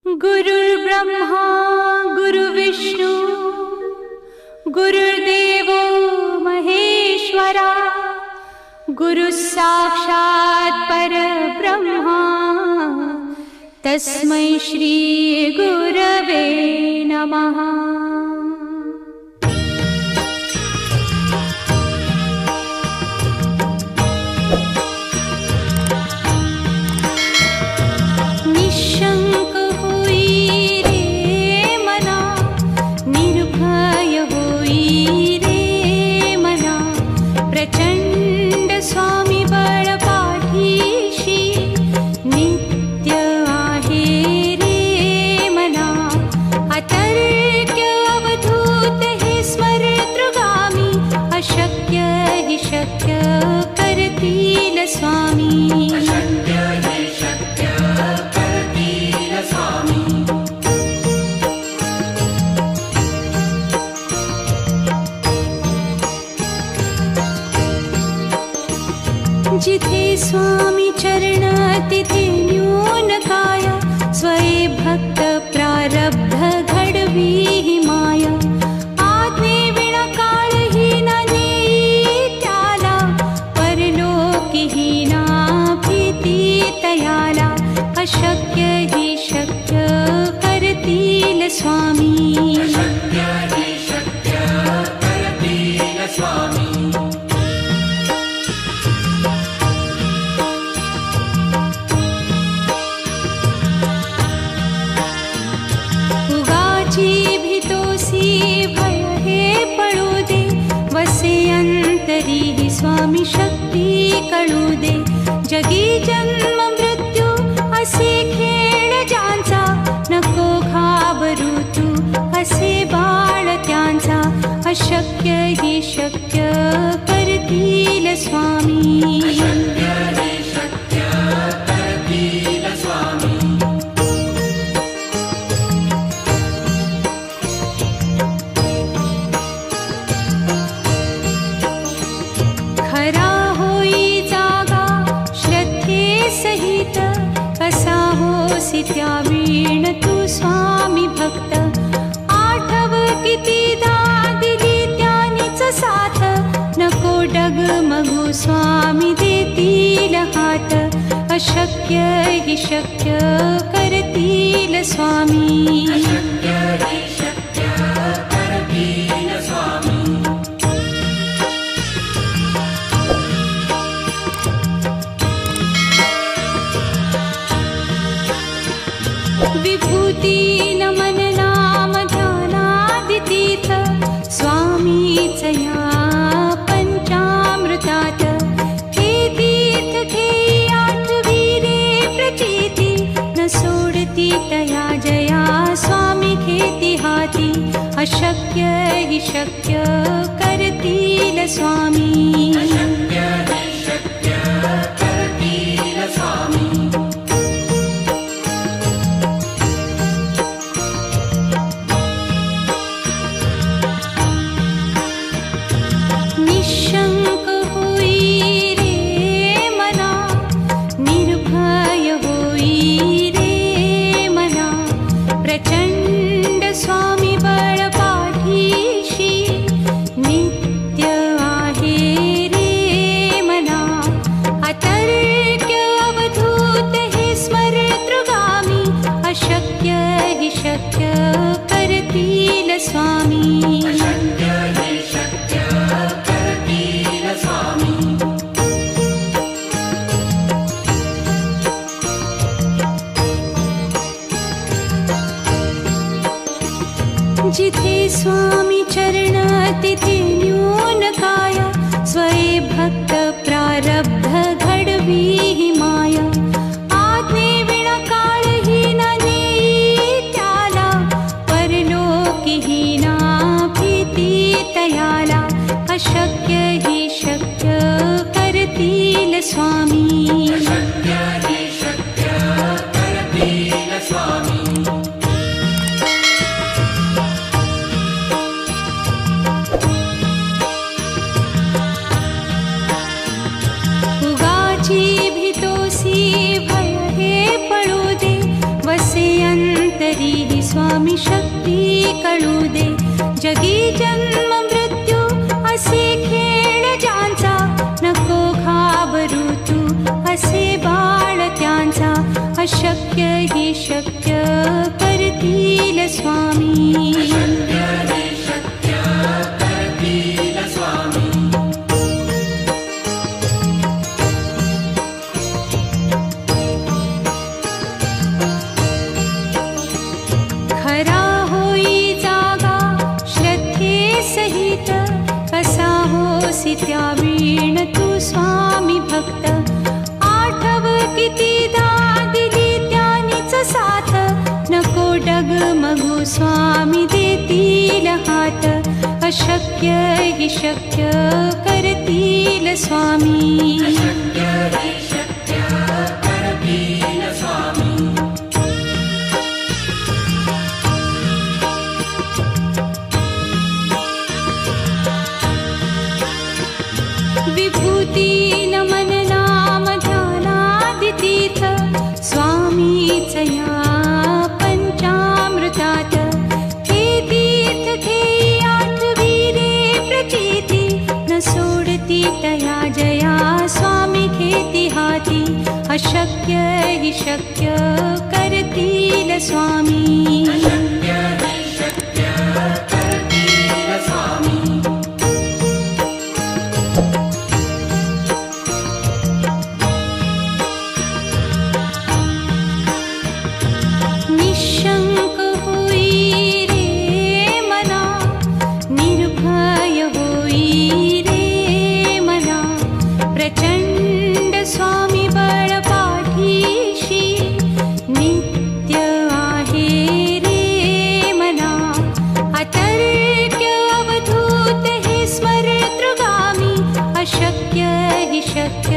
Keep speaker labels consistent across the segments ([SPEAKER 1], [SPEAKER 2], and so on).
[SPEAKER 1] गुरुर्ब्रह्मा गुरुर्विष्णू गुरुर्देवो महेश्वरा गुरुः साक्षात् परब्रह्मा तस्मै श्री गुरवे नमः। जिथे स्वामी चरण तिथे न्यून काय स्वये भक्त प्रारब्ध घडवी ही माया। आज्ञे विना काळही ना नेई त्याला परलोकी ही ना भीती तयाला। अशक्य ही शक्य करतील स्वामी। अंतरी ही स्वामी शक्ती कळू दे। जगी जन्म मृत्यू असे खेळ ज्यांचा नको घाबरू तू असे बाळ त्यांचा। अशक्य ही शक्य करतील स्वामी। खरा होई जागा श्रद्धे सहित कसा होसी त्या वीण तू स्वामी भक्त। आठव कितीदा दिली त्यानीच साथ नको डगमगू स्वामी देतील हात। अशक्य ही शक्य करतील स्वामी। विभूती नमन नाम ध्यानादितीर्थ स्वामीच या पंचामृतात। हे तीर्थ घेई आठवी रे प्रचिती न सोडती तया जया स्वामी घेती हाती। अशक्य ही शक्य करतील स्वामी। निशंक होई रे मना निर्भय होई रे मना। प्रचंड स्वामी बळ पाठीशी नित्य आहे रे मना। अतर्क्य अवधूत हे स्मरतृगामी। अशक्य ही शक्य करतील स्वामी। जिथे स्वामी चरण तिथे न्यून काय स्वये भक्त प्रारब्ध घडवी ही माया। आज्ञे विना काळही ना नेई त्याला परलोकी ही ना भीती तयाला। अशक्य ही शक्य करतील स्वामी। अंतरी स्वामी शक्ती कळू दे. जगी जन्म मृत्यू असे खेळ ज्यांचा, नको घाबरू तू असे बाळ त्यांचा. अशक्य ही शक्य करतील स्वामी. खरा होई जागा श्रद्धे सहित, कसा होसी त्या वीण तू स्वामी भक्त. आठव कितीदा दिली त्यानीच साथ, नको डगमगू स्वामी देतील हात. अशक्य ही शक्य करतील स्वामी. विभूती नमन नाम ध्यानादितीर्थ, स्वामीच या पंचामृतात. हे तीर्थ घेई आठविरे प्रचिती, न सोडती तया जया स्वामी घेती हाती. अशक्य ही शक्य करतील स्वामी. निशंक होई रे मना, निर्भय होई रे मना. प्रचंड स्वामी बळ पाठीशी, नित्य आहे रे मना. अतर्क्य अवधूत हे स्मरतृगामी, अशक्य ही शक्य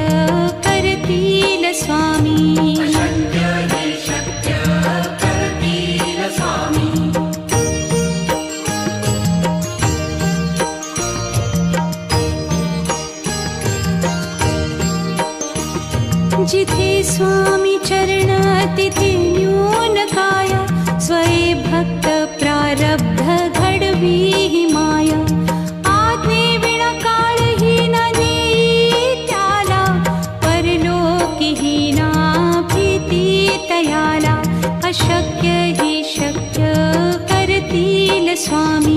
[SPEAKER 1] करतील स्वामी. जिथे स्वामी चरण तिथे न्यून काया, स्वये भक्त प्रारब्ध घडवी ही माया. आज्ञे विना काळही न नेई त्याला, परलोकी ही ना भीती तयाला. अशक्य ही शक्य करतील स्वामी.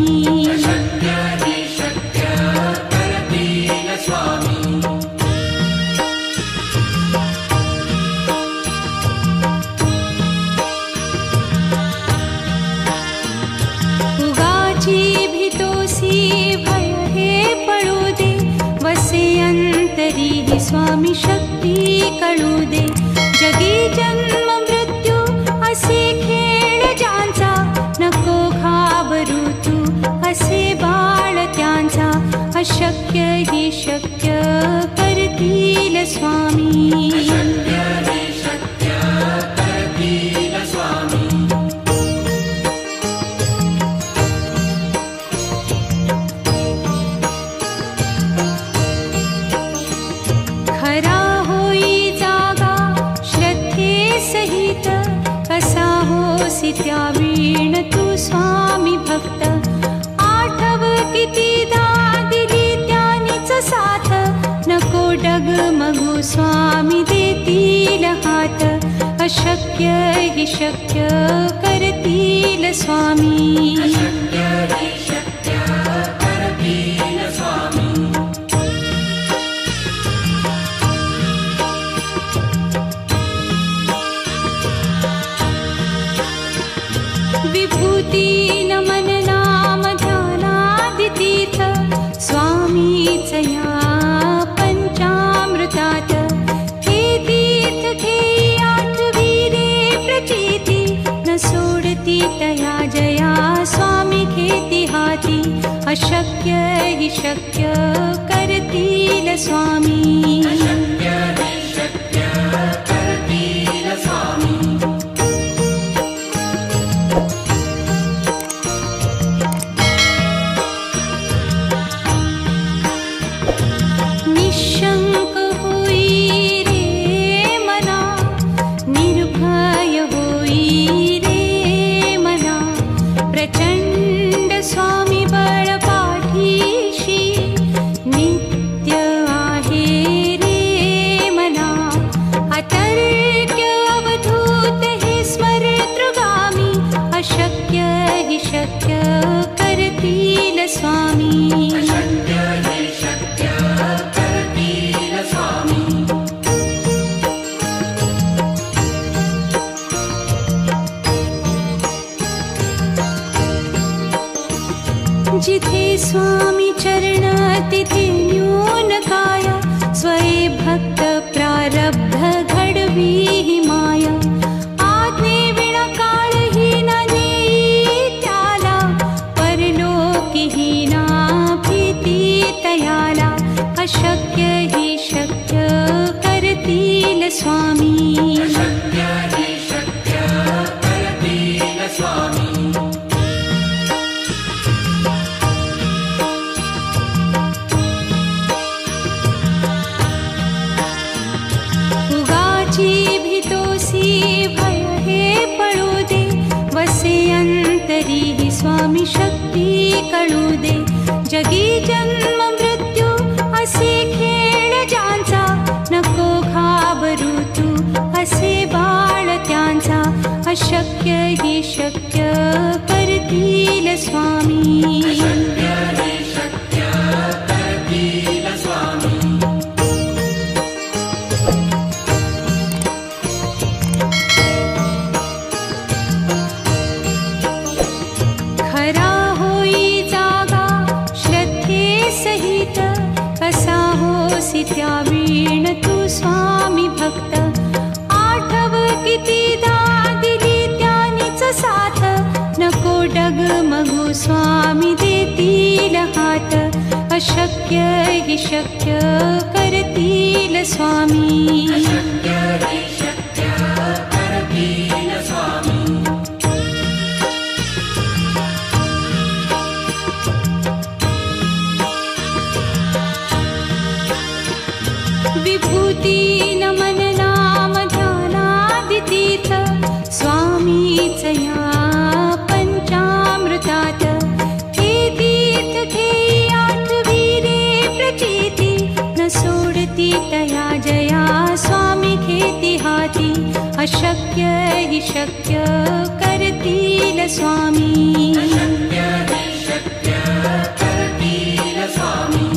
[SPEAKER 1] भय हे पळू दे, वसे अंतरी स्वामी शक्ती कळू दे. जगी जन्म मृत्यू असे खेळ ज्यांचा, नको घाबरू तू असे बाळ त्यांचा. अशक्य ही शक्य करतील स्वामी. खरा होई जागा श्रद्धे सहित, कसा होसी त्या वीण तू स्वामी भक्त. आठव कितीदा दिली त्यानीच साथ, नको डगमगू स्वामी देतील हात. अशक्य ही शक्य करतील स्वामी. विभूती नमन नाम ध्यानादितीर्थ, स्वामीच या पंचामृतात. हे तीर्थ घेई आठविरे प्रचिती, न सोडती तया जया स्वामी घेती हाती. अशक्य ही शक्य करतील स्वामी. निशंक होई रे मना, निर्भय होई रे शक्य करतील स्वामी.
[SPEAKER 2] अशक्य हि शक्य करतील स्वामी.
[SPEAKER 1] जिथे स्वामी चरण तिथे न्यून काया. स्वये भक्त प्रारब्ध घडवी ही माया. आज्ञे विना काळही न नेई त्याला. परलोकीही ना भीती तयाला. अशक्य हि शक्य करतील स्वामी.
[SPEAKER 2] अशक्य हि शक्य करतील स्वामी.
[SPEAKER 1] भीतोसी भय हे पळू दे. वसे अंतरी ही स्वामी शक्ती कळू दे. जगी जन्म मृत्यू असे खेळ ज्यांचा. नको घाबरू तू असे बाळ त्यांचा. अशक्य हि शक्य करतील स्वामी.
[SPEAKER 2] अशक्य हि शक्य करतील स्वामी.
[SPEAKER 1] खरा होई जागा श्रद्धे सहित. कसा होसी त्या वीण तू स्वामी भक्त. आठव कितीदा दिली त्यानीच साथ. नको डगमगू स्वामी देतील हात. अशक्य हि शक्य करतील स्वामी.
[SPEAKER 2] अशक्य हि शक्य करतील स्वामी.
[SPEAKER 1] विभूती नमन नाम ध्यानादितीर्थ. स्वामीच या पंचामृतात. हे तीर्थ घेई आठवी रे प्रचिती. न सोडती तया जया स्वामी घेती हाती. अशक्य हि शक्य करतील स्वामी.
[SPEAKER 2] अशक्य हि शक्य करतील स्वामी.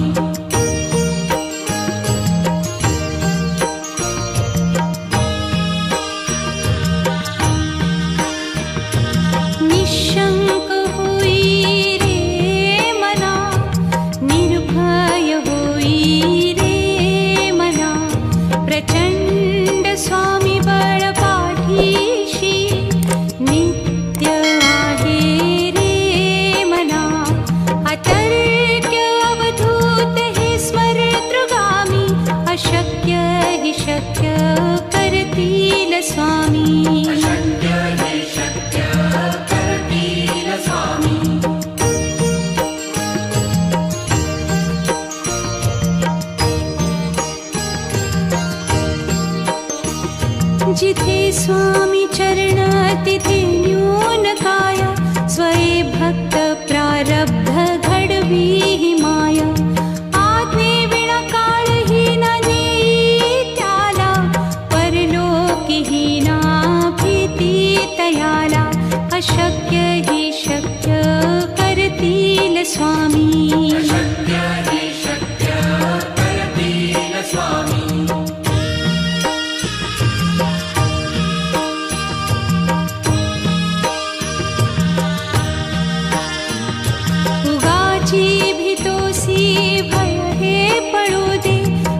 [SPEAKER 2] निशंक होई रे मना. निर्भय होई रे मना. प्रचंड स्वामी बळ पाठीशी. नित्य आहे रे मना. अतर्क्य अवधूत हे स्मरतृगामी. अशक्य हि शक्य करतील स्वामी. अशक्य हि शक्य करतील स्वामी.
[SPEAKER 1] जिथे स्वामी चरण तिथे न्यून काया. स्वये भक्त प्रारब्ध घडवी ही माया. आज्ञे विना काळही न नेई त्याला. परलोकीही ना भीती तयाला. अशक्य हि शक्य करतील स्वामी.
[SPEAKER 2] अशक्य हि शक्य करतील स्वामी.
[SPEAKER 1] उगाची भीतोसी भय हे पळू दे.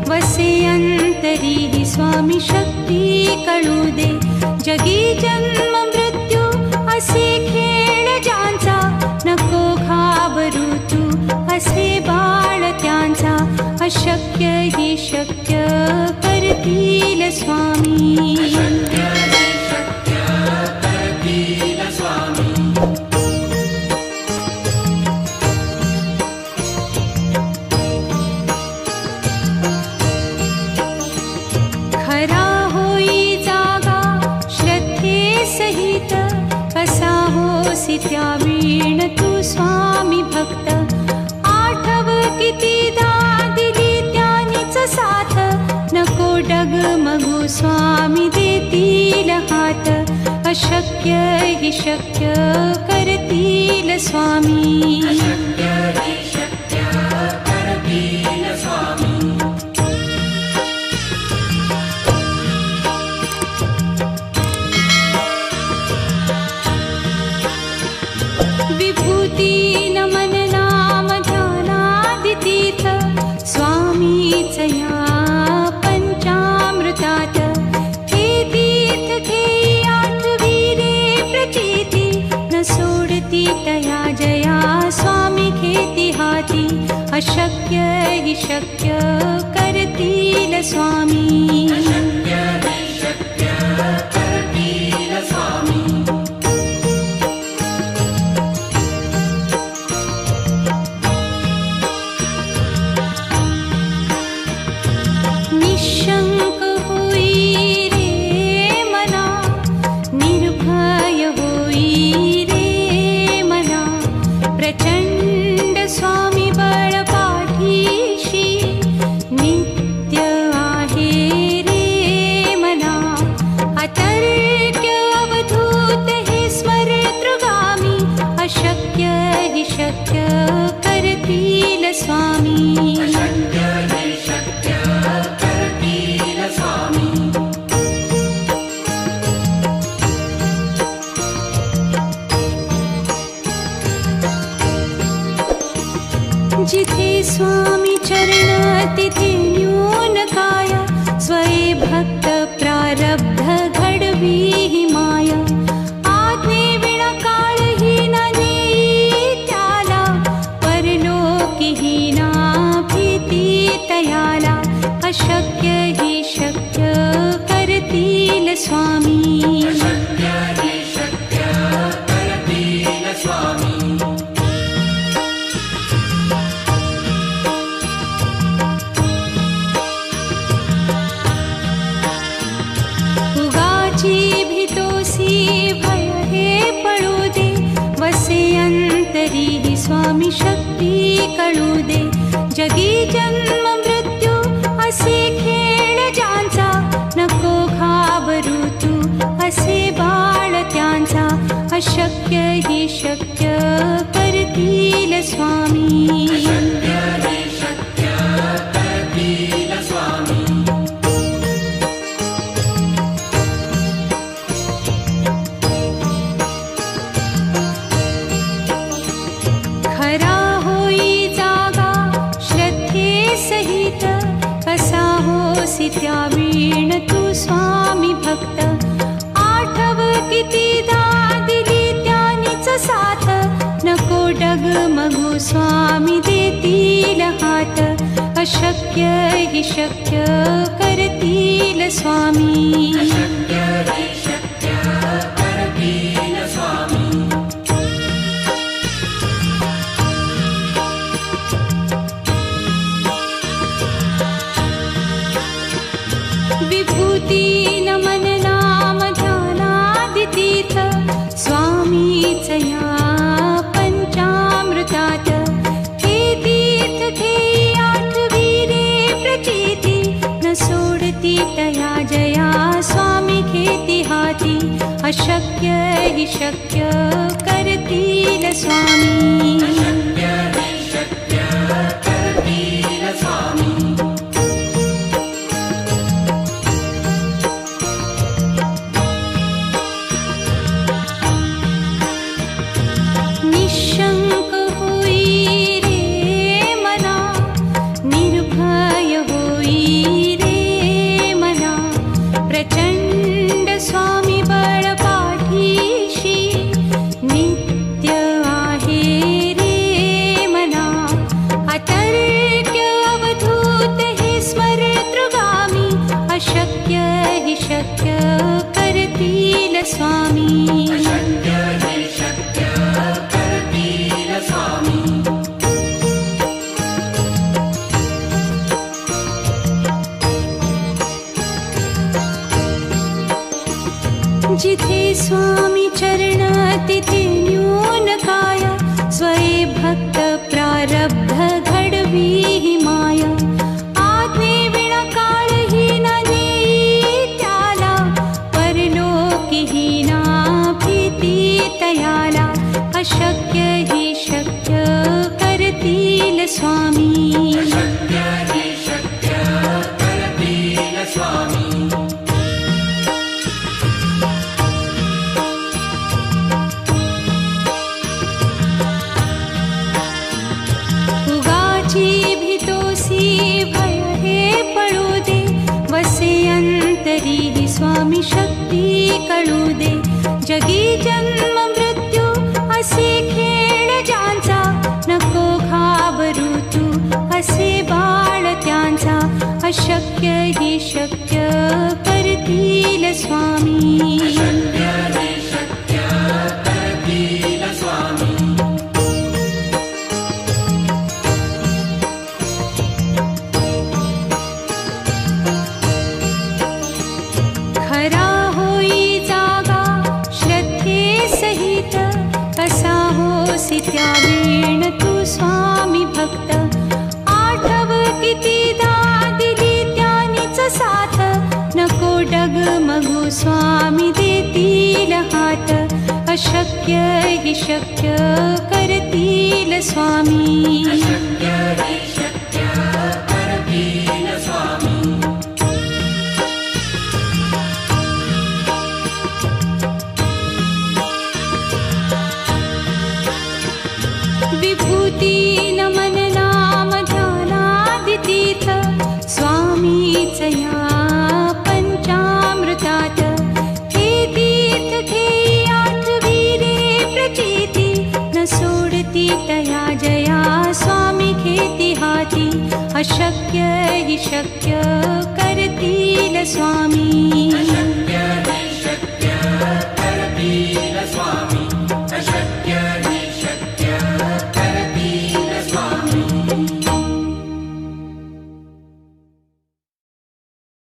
[SPEAKER 1] वसे अंतरी ही स्वामी शक्ती कळू दे. जगी जन्म मृत्यू असे खेळ ज्यांचा. नको घाबरू तू असे बाळ त्यांचा. अशक्य हि शक्य करतील स्वामी.
[SPEAKER 2] अशक्य हि शक्य करतील स्वामी.
[SPEAKER 1] खरा होई जागा श्रद्धे सहित. कसा होसी त्या वीण तू स्वामी भक्त. आठव कितीदा दिली त्यानीच साथ. नको डगमगू स्वामी देतील हात. अशक्य हि शक्य करतील स्वामी.
[SPEAKER 2] अशक्य हि शक्य करतील स्वामी.
[SPEAKER 1] विभूती नमन नाम ध्यानादितीर्थ स्वामीच या पंचामृतात. हे तीर्थ घेई आठविरे प्रचिती न सोडती तया जया स्वामी घेती हाती. अशक्य हि शक्य करतील स्वामी.
[SPEAKER 2] अशक्य हि शक्य करतील स्वामी.
[SPEAKER 1] निशंक होई रे मना, निर्भय होई रे मना. प्रचंड स्वामी बळ पाठीशी नित्य आहे रे मना. अतर्क्य अवधूत हे स्मरतृगामी. अशक्य हि शक्य करतील स्वामी.
[SPEAKER 2] अशक्य हि शक्य करतील स्वामी.
[SPEAKER 1] जिथे स्वामी चरण तिथे न्यून काय. स्वये भक्त प्रारब्ध घडवी ही माया. आज्ञे विना काळही न नेई त्याला. परलोकीही ना भीती तयाला. अशक्य हि शक्य करतील स्वामी.
[SPEAKER 2] अशक्य हि शक्य करतील स्वामी.
[SPEAKER 1] उगाची भीतोसी भय हे पळू दे. वसे अंतरी ही स्वामी शक्ती कळू दे. जगी जन्म मृत्यू असे खेळ ज्यांचा. नको घाबरू तू असे बाळ त्यांचा. अशक्य हि शक्य करतील स्वामी.
[SPEAKER 2] अशक्य हि शक्य करतील स्वामी.
[SPEAKER 1] खरा होई जागा श्रद्धे सहित. कसा होसी त्या वीण तू स्वामी भक्त. आठव कितीदा दिली त्यानीच साथ. नको डगमगू स्वामी देतील हात. अशक्य हि शक्य करतील स्वामी.
[SPEAKER 2] अशक्य हि शक्य करतील स्वामी.
[SPEAKER 1] विभूती नमन नाम ध्यानादितीर्थ स्वामीच या पंचामृतात. हे तीर्थ घेई आठविरे प्रचिती न सोडती तया जया स्वामी घेती हाती. अशक्य हि शक्य करतील स्वामी.
[SPEAKER 2] अशक्य हि शक्य करतील स्वामी.
[SPEAKER 1] निशंक होई रे मना, निर्भय होई रे मना. प्रचंड स्वामी बळ पाठीशी नित्य आहे रे मना. अतर्क्य अवधूत हे स्मरतृगामी. अशक्य हि शक्य करतील स्वामी.
[SPEAKER 2] अशक्य हि शक्य करतील स्वामी.
[SPEAKER 1] जिथे स्वामी चरण तिथे न्यून काय. स्वये भक्त प्रारब्ध घडवी ही माया. आज्ञे विना काळही न नेई त्याला. परलोकीही ना भीती तयाला. स्वामी
[SPEAKER 2] शक्य हि शक्य करतील स्वामी
[SPEAKER 1] उगाची भीतोसी भय हे पळू दे वसे अंतरी ही स्वामी शक्ती कळू दे जगी जन्म मृत्यू असे खेळ ज्यांचा नको घाबरू तू असे बाळ त्यांचा अशक्य ही शक्य करतील स्वामी
[SPEAKER 2] शक्य हि शक्य करतील स्वामी
[SPEAKER 1] खरा होई जागा श्रद्धे सहित कसा होसी त्या वेण तू स्वामी भक्त आठव कितीदा दिली त्यानीच साथ नको डगमगू स्वामी देतील हात अशक्य हि शक्य करतील स्वामी
[SPEAKER 2] शक्य हि शक्य करतील स्वामी
[SPEAKER 1] विभूती नमन नाम ध्यानादितीर्थ स्वामीच या पंचामृतात हे तीर्थ घेई आठवीरे प्रचिती न सोडती तया जया स्वामी घेती हाती अशक्य हि शक्य करतील स्वामी